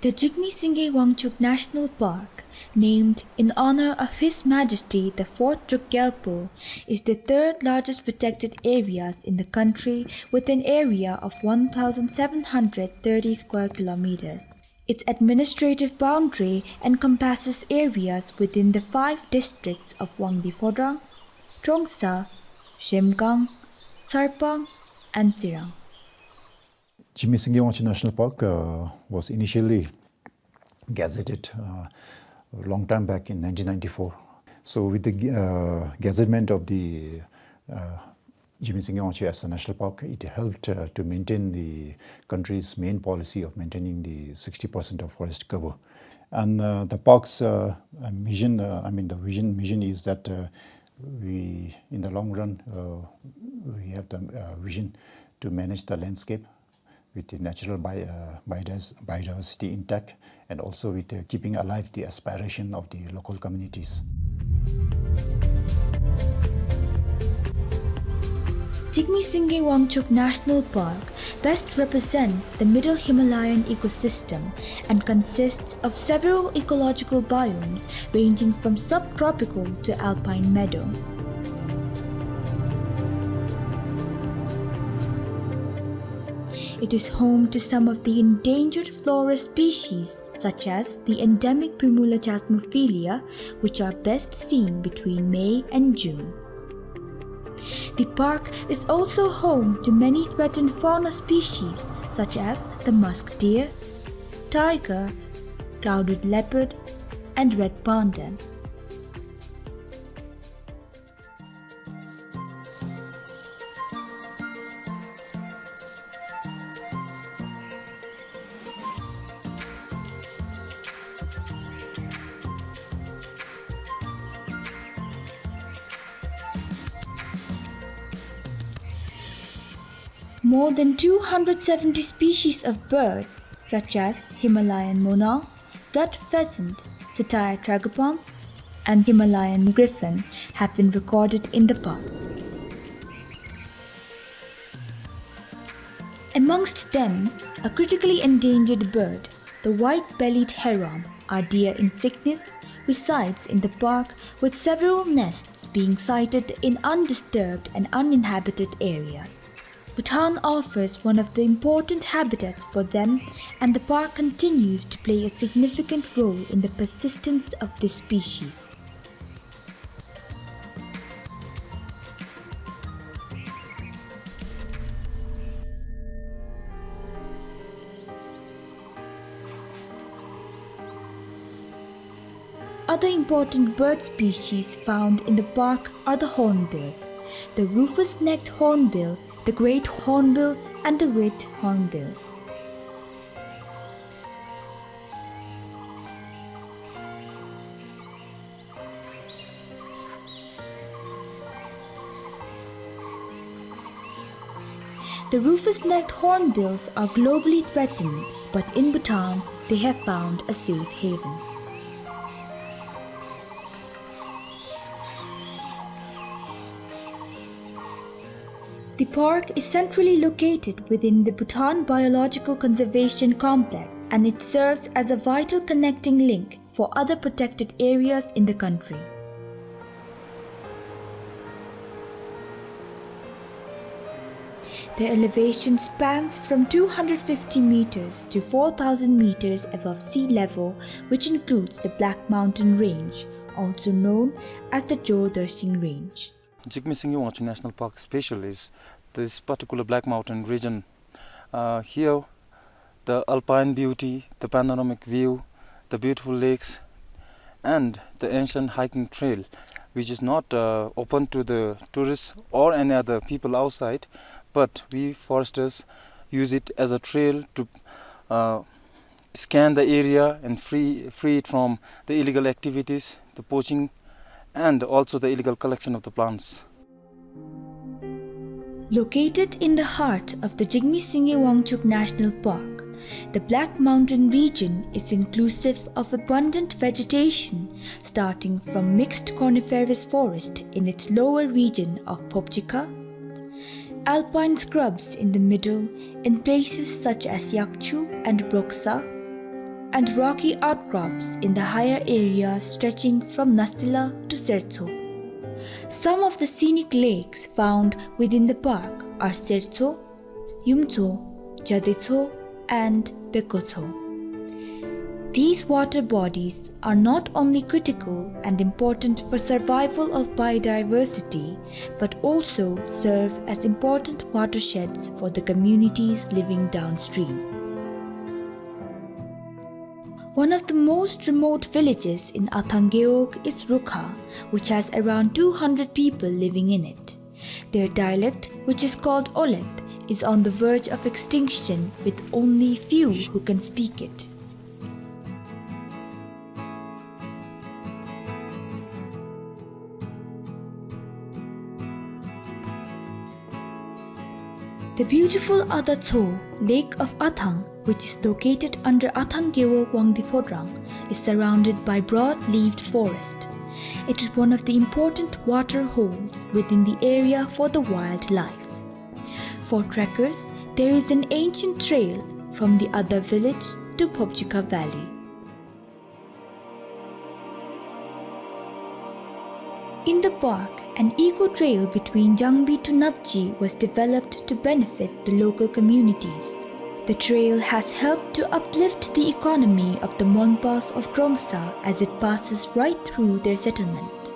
The Jigme Singye Wangchuck National Park, named in honor of His Majesty the 4th Druk Gyalpo, is the third largest protected areas in the country with an area of 1,730 square kilometers. Its administrative boundary encompasses areas within the 5 districts of Wangdi Phodrang, Trongsa, Shemgang, Sarpang, and Tsirang. Jigme Singye Wangchuck National Park was initially gazetted a long time back in 1994. So with the gazettement of the Jigme Singye Wangchuck as a national park, it helped to maintain the country's main policy of maintaining the 60% of forest cover. And the park's mission, the mission is that we, in the long run, we have the vision to manage the landscape with the natural biodiversity intact, and also with keeping alive the aspiration of the local communities. Jigme Singye Wangchuck National Park best represents the Middle Himalayan ecosystem and consists of several ecological biomes ranging from subtropical to alpine meadow. It is home to some of the endangered flora species such as the endemic Primula chasmophilia, which are best seen between May and June. The park is also home to many threatened fauna species such as the musk deer, tiger, clouded leopard, and red panda. More than 270 species of birds such as Himalayan monal, blood pheasant, satire tragopon, and Himalayan griffon have been recorded in the park. Amongst them, a critically endangered bird, the white-bellied heron, or deer insignis, resides in the park with several nests being sighted in undisturbed and uninhabited areas. Bhutan offers one of the important habitats for them, and the park continues to play a significant role in the persistence of this species. Other important bird species found in the park are the hornbills, the rufous-necked hornbill, the great hornbill, and the red hornbill. The rufous-necked hornbills are globally threatened, but in Bhutan they have found a safe haven. The park is centrally located within the Bhutan Biological Conservation Complex, and it serves as a vital connecting link for other protected areas in the country. The elevation spans from 250 meters to 4,000 meters above sea level, which includes the Black Mountain Range, also known as the Jordarsing Range. Jigme Singye Wangchuck National Park special is this particular Black Mountain region. Here, the alpine beauty, the panoramic view, the beautiful lakes, and the ancient hiking trail, which is not open to the tourists or any other people outside, but we foresters use it as a trail to scan the area and free it from the illegal activities, the poaching, and also the illegal collection of the plants. Located in the heart of the Jigme Wangchuck National Park, the Black Mountain region is inclusive of abundant vegetation starting from mixed coniferous forest in its lower region of Phobjikha, alpine scrubs in the middle in places such as Yakchu and Broksa, and rocky outcrops in the higher areas stretching from Nasila to Sertso. Some of the scenic lakes found within the park are Sertso, Yumtso, Jadetso, and Bekotso. These water bodies are not only critical and important for survival of biodiversity, but also serve as important watersheds for the communities living downstream. One of the most remote villages in Athangeok is Rukha, which has around 200 people living in it. Their dialect, which is called Olep, is on the verge of extinction with only few who can speak it. The beautiful Adatso, Lake of Athang, which is located under Athangeok Wangdipodrang, is surrounded by broad-leaved forest. It is one of the important water holes within the area for the wildlife. For trekkers, there is an ancient trail from the other village to Phobjikha Valley. In the park, an eco-trail between Jangbi to Nabji was developed to benefit the local communities. The trail has helped to uplift the economy of the Monpas of Drongsa as it passes right through their settlement.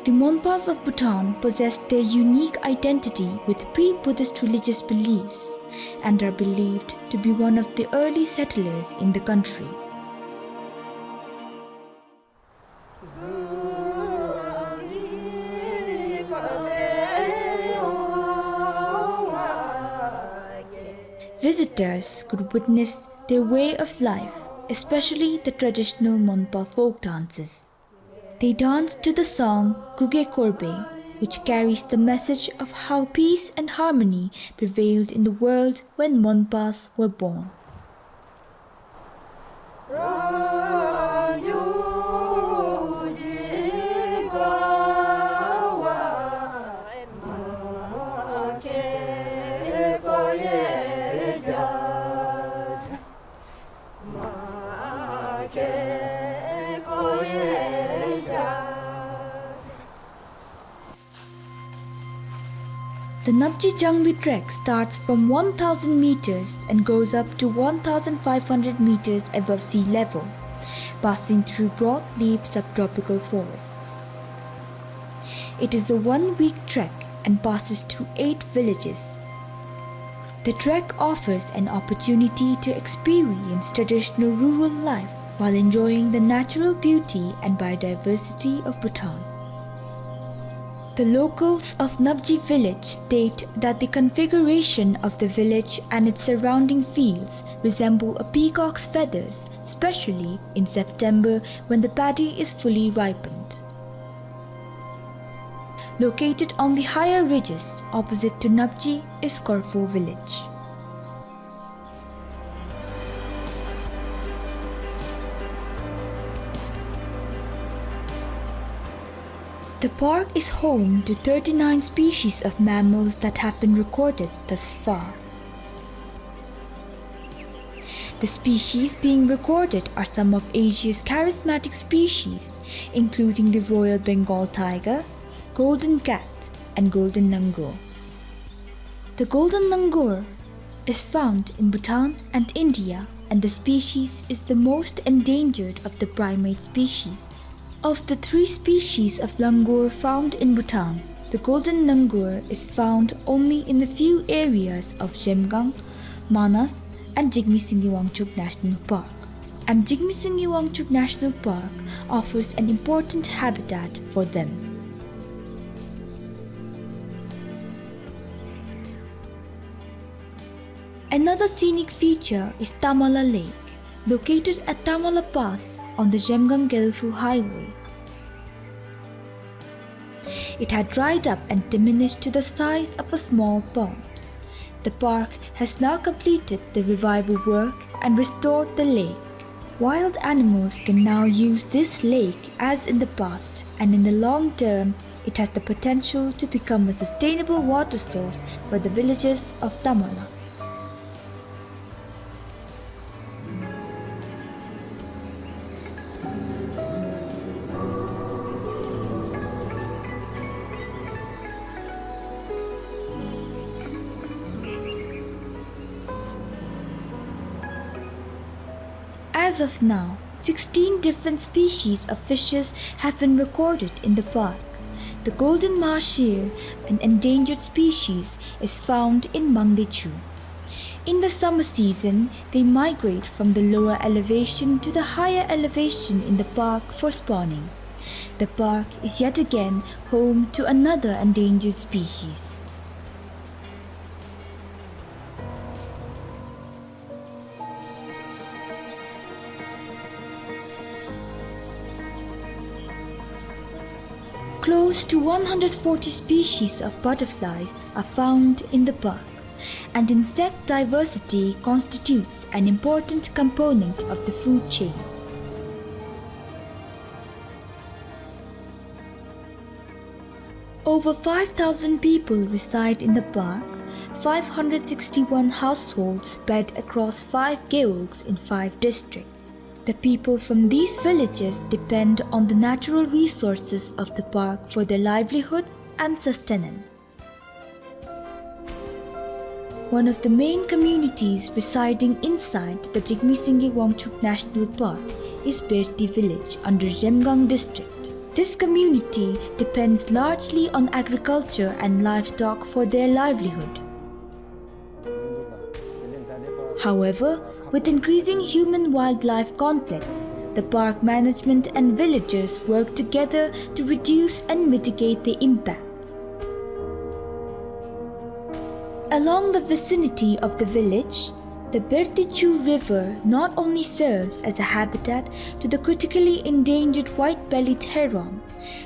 The Monpas of Bhutan possess their unique identity with pre-Buddhist religious beliefs and are believed to be one of the early settlers in the country. Visitors could witness their way of life, especially the traditional Monpa folk dances. They dance to the song Kuge Korbe, which carries the message of how peace and harmony prevailed in the world when Monpas were born. The Nabji Jangbi trek starts from 1000 meters and goes up to 1500 meters above sea level, passing through broad-leaved subtropical forests. It is a one-week trek and passes through 8 villages. The trek offers an opportunity to experience traditional rural life while enjoying the natural beauty and biodiversity of Bhutan. The locals of Nabji village state that the configuration of the village and its surrounding fields resemble a peacock's feathers, especially in September when the paddy is fully ripened. Located on the higher ridges opposite to Nabji is Korfo village. The park is home to 39 species of mammals that have been recorded thus far. The species being recorded are some of Asia's charismatic species, including the Royal Bengal tiger, golden cat, and golden langur. The golden langur is found in Bhutan and India, and the species is the most endangered of the primate species. Of the 3 species of langur found in Bhutan, the golden langur is found only in the few areas of Jemgang, Manas, and Jigme Wangchuck National Park. And Jigme Wangchuck National Park offers an important habitat for them. Another scenic feature is Tamala Lake. Located at Tamala Pass on the Jemgang-Gelfu highway. It had dried up and diminished to the size of a small pond. The park has now completed the revival work and restored the lake. Wild animals can now use this lake as in the past, and in the long term, it has the potential to become a sustainable water source for the villages of Tamala. As of now, 16 different species of fishes have been recorded in the park. The golden mahshir, an endangered species, is found in Mangdechu. In the summer season, they migrate from the lower elevation to the higher elevation in the park for spawning. The park is yet again home to another endangered species. Close to 140 species of butterflies are found in the park, and insect diversity constitutes an important component of the food chain. Over 5,000 people reside in the park, 561 households spread across 5 geogs in 5 districts. The people from these villages depend on the natural resources of the park for their livelihoods and sustenance. One of the main communities residing inside the Jigme Wangchuck National Park is Berti village under Jemgang district. This community depends largely on agriculture and livestock for their livelihood. However, with increasing human-wildlife conflicts, the park management and villagers work together to reduce and mitigate the impacts. Along the vicinity of the village, the Bertichu River not only serves as a habitat to the critically endangered white-bellied heron,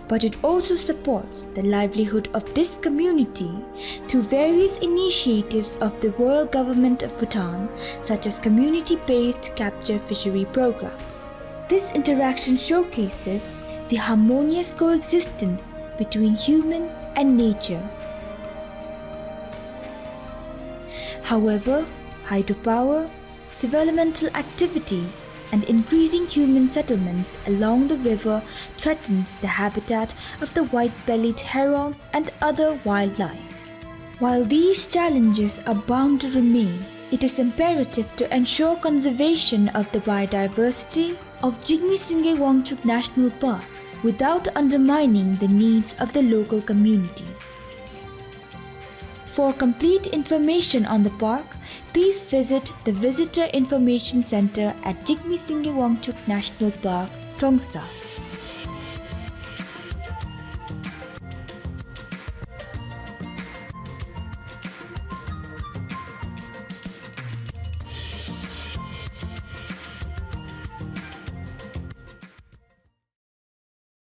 but it also supports the livelihood of this community through various initiatives of the Royal Government of Bhutan, such as community-based capture fishery programs. This interaction showcases the harmonious coexistence between human and nature. However, hydropower, developmental activities, and increasing human settlements along the river threatens the habitat of the white-bellied heron and other wildlife. While these challenges are bound to remain, it is imperative to ensure conservation of the biodiversity of Jigme Wangchuck National Park without undermining the needs of the local communities. For complete information on the park, please visit the Visitor Information Center at Jigme Wangchuck National Park, Trongsa.